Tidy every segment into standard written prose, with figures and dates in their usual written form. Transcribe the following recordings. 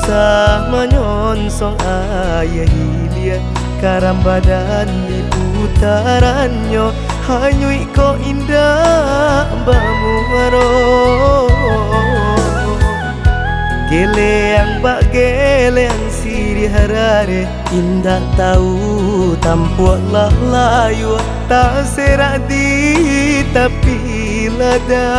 Usah menyonsong ayah hilia karam badan di putarannya hanyui ko indah bamuro geleang bak geleang siri harare indah tahu tampuaklah layu tak serak di tapi lada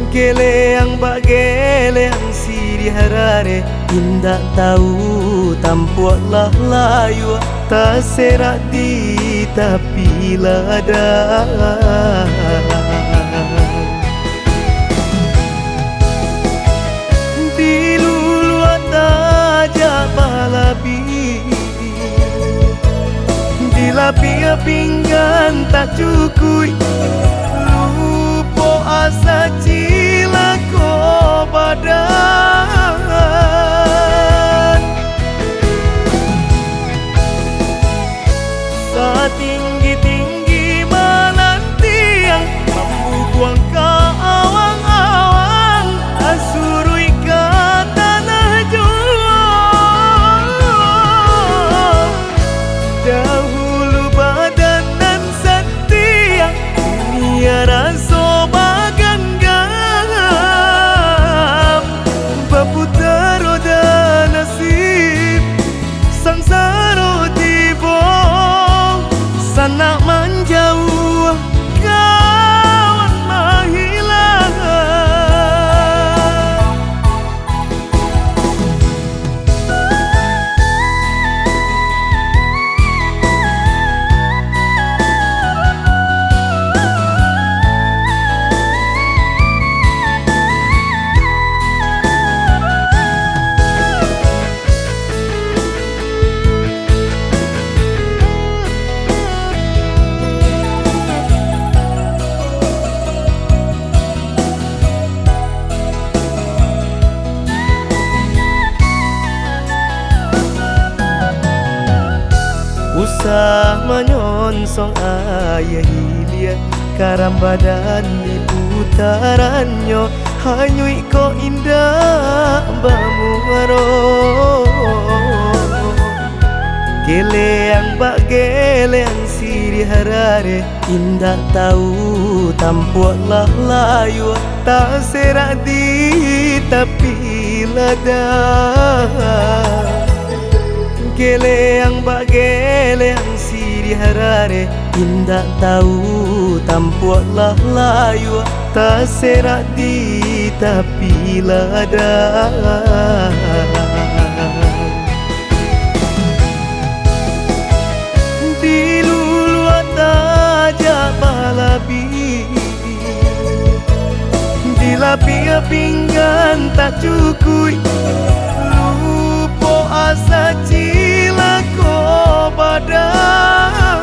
geleang bak geleang siri harare indah tahu tampuaklah layu tak serak di tapi lada di lulu aja balabi di lapia pinggan tak cukui lupo asa cila ko badan setinggi-tinggi melantiang mampu buang ke awang-awang asurui ke tanah juang dahulu badan dan setia dunia rasa baganggam berputar roda nasib sangsara tiba sanak menjauh kawan menghilang usah menyonsong ayah hilia karam badan di putarannya hanyui ko indah bamuro geleang bak geleang siri harare indah tahu tampuaklah layu tak serak di tapi lada geleang bak geleang siri harare indah tahu tampuaklah layu tak serak di tapi lada di lulu aja balabi di lapia pinggan tak cukui lupo asa cila ko badan